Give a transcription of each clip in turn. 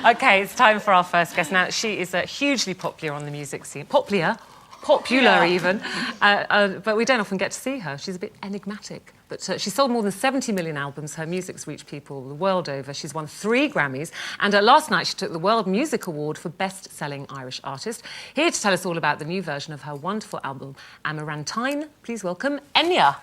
Okay, it's time for our first guest. Now, she is hugely popular on the music scene. Popular even. But we don't often get to see her. She's a bit enigmatic. But she's sold more than 70 million albums. Her music's reached people the world over. She's won 3 Grammys. And last night, she took the World Music Award for Best-Selling Irish Artist. Here to tell us all about the new version of her wonderful album, Amarantine, please welcome Enya.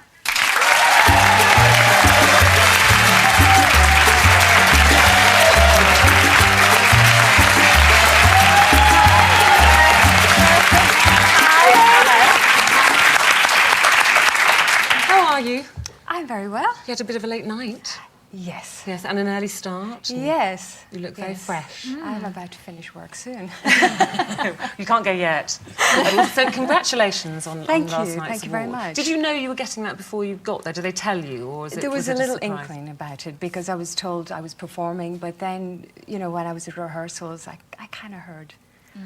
You? I'm very well. You had a bit of a late night? Yes. Yes, and an early start? Yes. You look very fresh. I'm about to finish work soon. You can't go yet. So congratulations on last night's award. Thank you very much. Did you know you were getting that before you got there? Did they tell you? Or was it, there was a little surprise? inkling about it because I was told I was performing, but then, you know, when I was at rehearsals, I kind of heard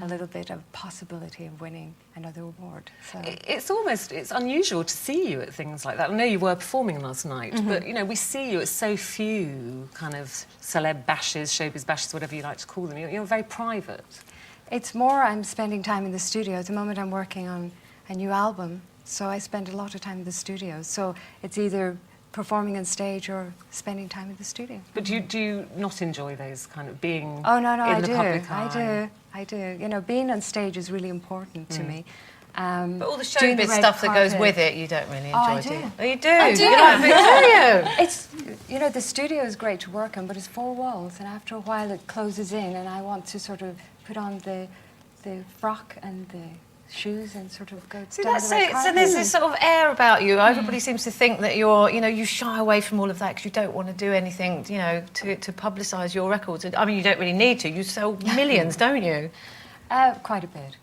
a little bit of possibility of winning another award. So It's unusual to see you at things like that. I know you were performing last night, but, you know, we see you at so few kind of celeb bashes, showbiz bashes, whatever you like to call them. You're very private. it's more I'm spending time in the studio. At the moment I'm working on a new album, so I spend a lot of time in the studio. So it's either performing on stage or spending time in the studio. But do you not enjoy those kind of being Oh, no, in I the do. public eye? I do. You know, being on stage is really important to me. But all the doing showbiz red stuff that goes carpet. with it, you don't really enjoy, I do do. you? Oh, you do? I do. You like Victoria? It's, you know, the studio is great to work on, but it's 4 walls, and after a while it closes in, and I want to sort of put on the frock and the shoes and sort of go See, down that's the red it. So carpet. there's this sort of air about you. Everybody seems to think that you're, you know, you shy away from all of that because you don't want to do anything, you know, to publicise your records. I mean, you don't really need to. You sell millions, don't you? Quite a bit.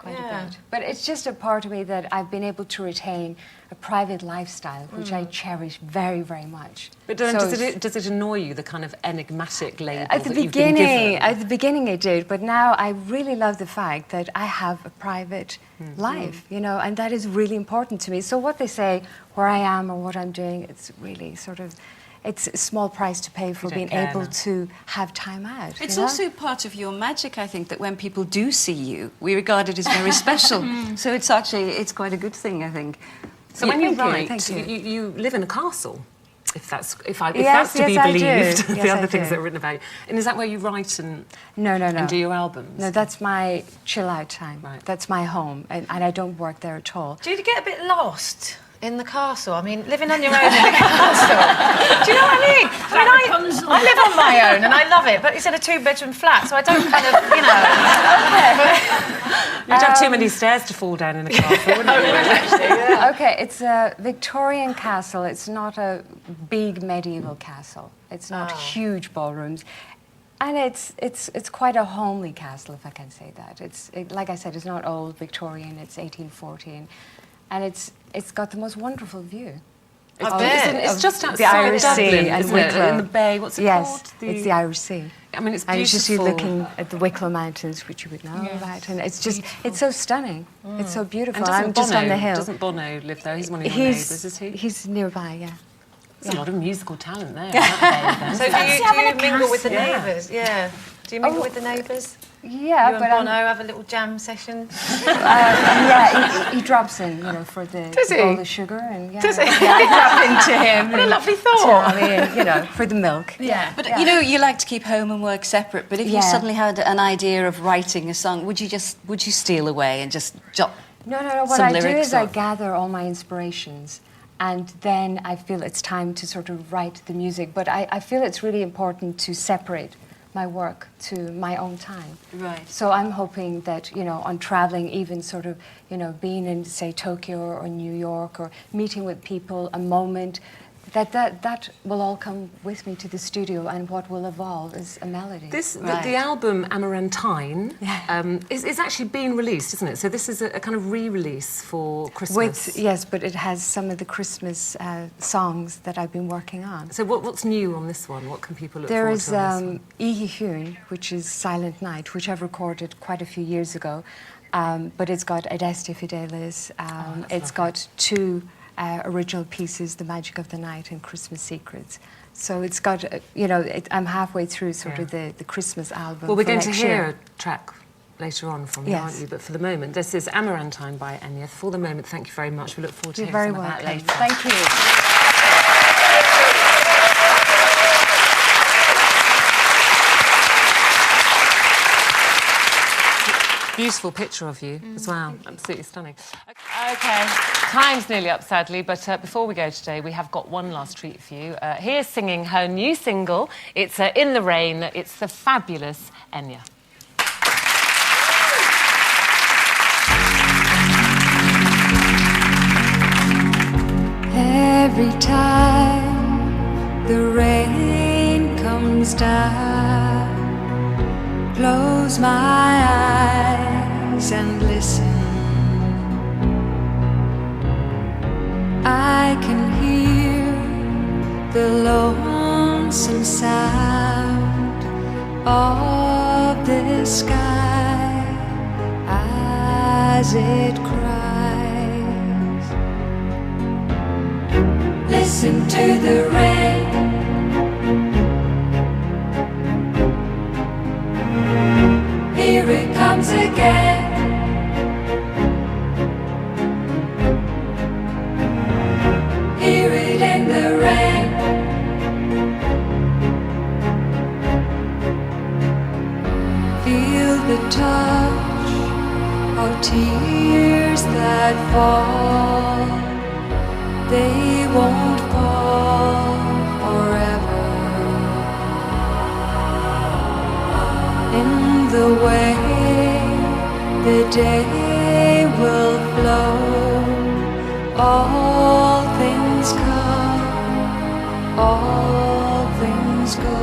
But it's just a part of me that I've been able to retain a private lifestyle, which I cherish very, very much. But does it annoy you, the kind of enigmatic label At the that you've been given? At the beginning it did, but now I really love the fact that I have a private life, you know, and that is really important to me. So what they say, where I am or what I'm doing, it's really sort of, it's a small price to pay for being able to have time out. It's you know? also part of your magic, I think, that when people do see you, we regard it as very special. So it's actually, it's quite a good thing, I think. So when you write, thank you. you live in a castle, if that's to be Yes, believed, I do. the Yes, other I things do. that are written about you. And is that where you write and No. do your albums? No, that's my chill out time. Right. That's my home, and I don't work there at all. Do you get a bit lost in the castle? I mean, living on your own in the castle. Do you know what I mean? I live on my own and I love it, but it's in a 2-bedroom flat, so I don't kind of, you know. You'd have too many stairs to fall down in a castle, wouldn't you? Okay, it's a Victorian castle. It's not a big medieval castle. It's not huge ballrooms. And it's quite a homely castle, if I can say that. Like I said, it's not old Victorian, it's 1814. And it's got the most wonderful view. I bet. It's just outside the Irish Dublin, Sea and isn't it? Wicklow. In the bay. What's it called? It's the Irish Sea. I mean, it's beautiful. And you just see looking at the Wicklow Mountains, which you would know about, and it's just, it's so stunning. It's so beautiful. And I'm just on the hill. Doesn't Bono live there? He's one of your neighbours, is he? He's nearby, yeah. There's a lot of musical talent there. That So do you mingle with the neighbours? Yeah. Do you mingle with the neighbours? Yeah, You and but Bono have a little jam session? yeah, he drops in, you know, for the bowl of sugar, and Does he? Yeah, I drop into him. What a lovely thought. And, you know, for the milk. Yeah, but you know, you like to keep home and work separate, but if you suddenly had an idea of writing a song, would you steal away and just jot No. What some I do lyrics is I up? gather all my inspirations, and then I feel it's time to sort of write the music. But I feel it's really important to separate my work to my own time. Right. So I'm hoping that, you know, on traveling, even sort of, you know, being in, say, Tokyo or New York, or meeting with people, a moment, that will all come with me to the studio, and what will evolve is a melody. The album Amarantine is actually being released, isn't it? So this is a kind of re-release for Christmas. Yes, but it has some of the Christmas songs that I've been working on. So what's new on this one? What can people look There forward is to on this one? Ihe Hune, which is Silent Night, which I've recorded quite a few years ago, but it's got Adeste Fidelis, it's got 2 original pieces, The Magic of the Night and Christmas Secrets. So it's got, I'm halfway through sort of the Christmas album. Well, we're for going to next hear year. a track later on from you, Yes. aren't you? But for the moment, this is Amarantine by Enya. For the moment, thank you very much. We look forward to You're hearing very some of that welcome. later. Thank you. Beautiful picture of you as well. Absolutely stunning. Okay, time's nearly up, sadly, but before we go today, we have got one last treat for you. Here's singing her new single. It's In the Rain. It's the fabulous Enya. Every time the rain comes down, close my eyes and listen. I can hear the lonesome sound of the sky as it cries. Listen to the rain. Here it comes again. Hear it in the rain. Feel the touch of tears that fall. They won't fall forever. In the way the day will flow, all things come, all things go.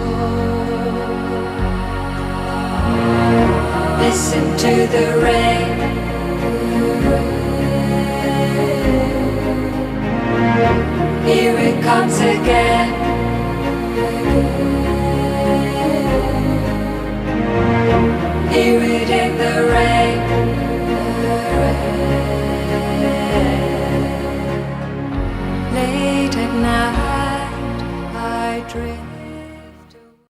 Listen to the rain.